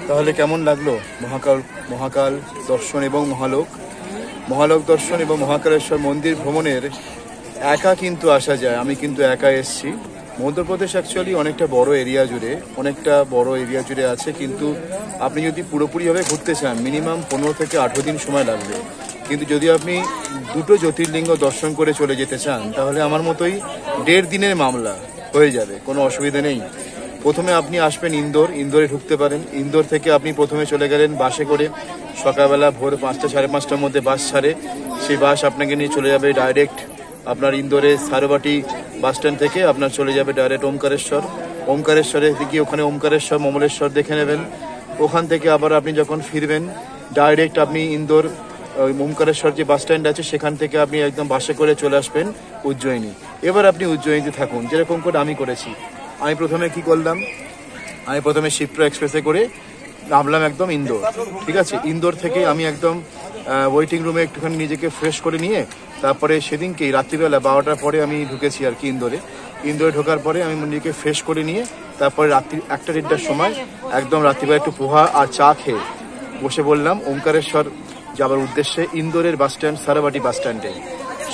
তাহলে কেমন লাগলো মহাকাল দর্শন এবং মহালোক দর্শন এবং মহাকালেশ্বর মন্দির ভ্রমণের একা কিন্তু আসা যায়। আমি কিন্তু একা এসেছি। মধ্যপ্রদেশ অ্যাকচুয়ালি অনেকটা বড় এরিয়া জুড়ে আছে, কিন্তু আপনি যদি পুরোপুরিভাবে ঘুরতে চান মিনিমাম 15 থেকে 18 দিন সময় লাগবে। কিন্তু যদি আপনি দুটো জ্যোতির্লিঙ্গ দর্শন করে চলে যেতে চান তাহলে আমার মতোই 1.5 দিনের মামলা হয়ে যাবে, কোনো অসুবিধা নেই। প্রথমে আপনি আসবেন ইন্দোরে ঢুকতে পারেন। ইন্দোর থেকে আপনি প্রথমে চলে গেলেন বাসে করে, সকালবেলা ভোর 5টা সাড়ে 5টার মধ্যে বাস ছাড়ে। সেই বাস আপনাকে নিয়ে চলে যাবে ডাইরেক্ট আপনার ইন্দোরে সারবাটি বাস স্ট্যান্ড থেকে আপনার চলে যাবে ডাইরেক্ট ওমকারেশ্বরে গিয়ে ওখানে ওমকারেশ্বর মমলেশ্বর দেখে নেবেন। ওখান থেকে আবার আপনি যখন ফিরবেন ডাইরেক্ট আপনি ইন্দোর ওমকারেশ্বর যে বাস স্ট্যান্ড আছে সেখান থেকে আপনি একদম বাসে করে চলে আসবেন উজ্জয়িনী। এবার আপনি উজ্জয়িনীতে থাকুন, যেরকম করে আমি করেছি। আমি প্রথমে কি করলাম, আমি প্রথমে শিপ্রা এক্সপ্রেসে করে নামলাম একদম ইন্দোর। ঠিক আছে, ইন্দোর থেকে আমি একদম ওয়েটিং রুমে একটুখানি নিজেকে ফ্রেশ করে নিয়ে তারপরে সেদিনকেই রাত্রিবেলা 12টার পরে আমি ঢুকেছি আর কি ইন্দোরে ঢোকার পরে আমি নিজেকে ফ্রেশ করে নিয়ে তারপরে রাত্রি 1টা-1.5টার সময় একদম রাত্রিবেলা একটু পোহা আর চা খেয়ে বসে বললাম ওমকারেশ্বর যাবার উদ্দেশ্যে ইন্দোরের বাস স্ট্যান্ড সারাবাটি বাস স্ট্যান্ডে।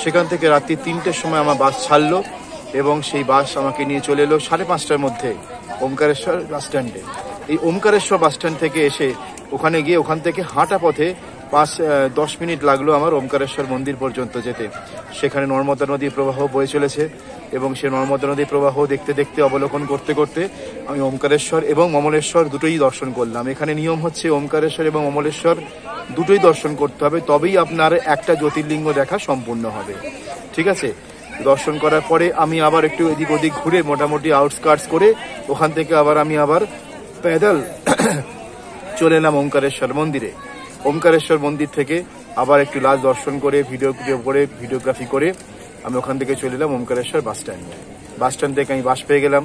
সেখান থেকে রাত্রি 3টের সময় আমার বাস ছাড়লো এবং সেই বাস আমাকে নিয়ে চলে এলো 5:30টার মধ্যে ওমকারেশ্বর বাস স্ট্যান্ডে। এই ওমকারেশ্বর বাস স্ট্যান্ড থেকে এসে ওখানে গিয়ে ওখান থেকে হাঁটা পথে 5-10 মিনিট লাগলো আমার ওমকারেশ্বর মন্দির পর্যন্ত যেতে। সেখানে নর্মদা নদীর প্রবাহ বয়ে চলেছে এবং সে নর্মদা নদীর প্রবাহ দেখতে দেখতে অবলোকন করতে করতে আমি ওমকারেশ্বর এবং মমলেশ্বর দুটোই দর্শন করলাম। এখানে নিয়ম হচ্ছে ওমকারেশ্বর এবং মমলেশ্বর দুটোই দর্শন করতে হবে, তবেই আপনার একটা জ্যোতির্লিঙ্গ দেখা সম্পূর্ণ হবে। ঠিক আছে, দর্শন করার পরে আমি আবার একটু এদিক ওদিক ঘুরে মোটামুটি আউটস্কার্টস করে ওখান থেকে আমি আবার প্যাডেল চলে এলাম ওমকারেশ্বর মন্দিরে। ওমকারেশ্বর মন্দির থেকে আবার একটু লাস্ট দর্শন করে ভিডিওগ্রাফি করে আমি ওখান থেকে চলে এলাম ওমকারেশ্বর বাস স্ট্যান্ড থেকে আমি বাস পেয়ে গেলাম।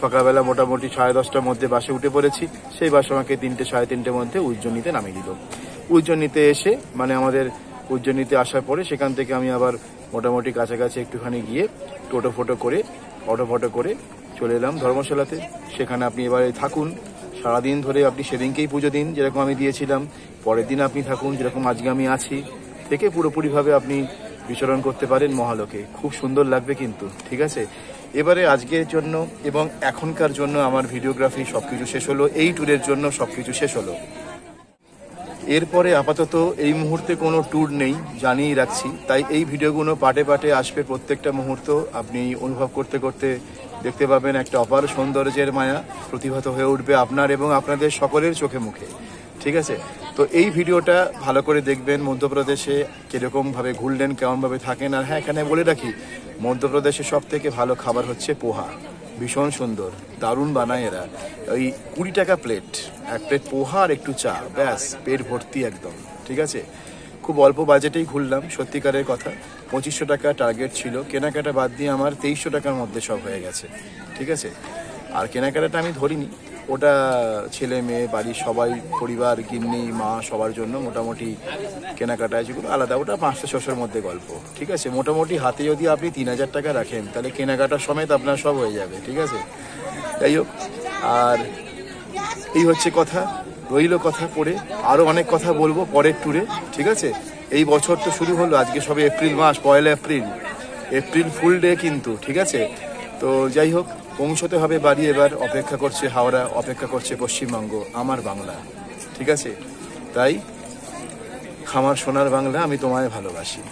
সকালবেলা মোটামুটি 10:30টার মধ্যে বাসে উঠে পড়েছি। সেই বাস আমাকে 3-3:30টার মধ্যে উজ্জয়িনীতে নামিয়ে দিল। উজ্জয়িনীতে এসে আমাদের উজ্জয়িনীতে আসার পরে সেখান থেকে আমি আবার মোটামুটি কাছাকাছি একটুখানি গিয়ে অটো ফটো করে চলে এলাম ধর্মশালাতে। সেখানে আপনি এবারে থাকুন সারাদিন ধরে। আপনি সেদিনকেই পুজো দিন যেরকম আমি দিয়েছিলাম, পরের দিন আপনি থাকুন যেরকম আজকে আমি আছি, থেকে পুরোপুরিভাবে আপনি বিচরণ করতে পারেন মহালোকে। খুব সুন্দর লাগবে কিন্তু। ঠিক আছে, এবারে আজকের জন্য এবং এখনকার জন্য আমার ভিডিওগ্রাফি সবকিছু শেষ হলো, এই ট্যুরের জন্য সবকিছু শেষ হলো। এরপরে আপাতত এই মুহূর্তে কোনো ট্যুর নেই, জানিয়ে রাখছি। তাই এই ভিডিওগুলো পাটে আসবে, প্রত্যেকটা মুহূর্ত আপনি অনুভব করতে করতে দেখতে পাবেন একটা অপার সৌন্দর্যের মায়া প্রতিভাত হয়ে উঠবে আপনার এবং আপনাদের সকলের চোখে মুখে। ঠিক আছে, তো এই ভিডিওটা ভালো করে দেখবেন। মধ্যপ্রদেশে কিরকমভাবে ঘুরলেন, কেমনভাবে থাকেন। আর হ্যাঁ, এখানে বলে রাখি মধ্যপ্রদেশে সব থেকে ভালো খাবার হচ্ছে পোহা। ভীষণ সুন্দর, দারুণ বানায় এরা। ওই 20 টাকা প্লেট, এক প্লেট পোহা আর একটু চা, ব্যাস পেট ভর্তি একদম। ঠিক আছে, খুব অল্প বাজেটেই ঘুরলাম, সত্যিকারের কথা। 2500 টাকা টার্গেট ছিল, কেনাকাটা বাদ দিয়ে আমার 2300 টাকার মধ্যে সব হয়ে গেছে। ঠিক আছে, আর কেনাকাটাটা আমি ধরিনি, ওটা ছেলে মেয়ে বাড়ির সবাই পরিবার গিন্নি মা সবার জন্য মোটামুটি কেনাকাটা যেগুলো আলাদা, ওটা 500-600-র মধ্যে গল্প, ঠিক আছে। মোটামুটি হাতে যদি আপনি 3000 টাকা রাখেন তাহলে কেনাকাটা সমেত আপনার সব হয়ে যাবে, ঠিক আছে। যাই হোক, আর এই হচ্ছে কথা, রইল কথা পড়ে, আরও অনেক কথা বলবো পরের ট্যুরে, ঠিক আছে। এই বছর তো শুরু হলো, আজকে সবে এপ্রিল মাস, 1 এপ্রিল, এপ্রিল ফুল ডে কিন্তু, ঠিক আছে। তো যাই হোক, পৌঁছতে হবে বাড়ি এবার, অপেক্ষা করছে হাওড়া, অপেক্ষা করছে পশ্চিমবঙ্গ, আমার বাংলা, ঠিক আছে। তাই আমার সোনার বাংলা, আমি তোমায় ভালোবাসি,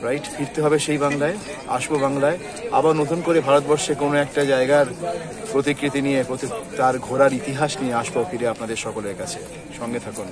রাইট। ফিরতে হবে সেই বাংলায়, আসবো বাংলায়, আবার নতুন করে ভারতবর্ষে কোনো একটা জায়গার প্রতিকৃতি নিয়ে, তার ঘোরার ইতিহাস নিয়ে আসবো ফিরে আপনাদের সকলের কাছে। সঙ্গে থাকুন।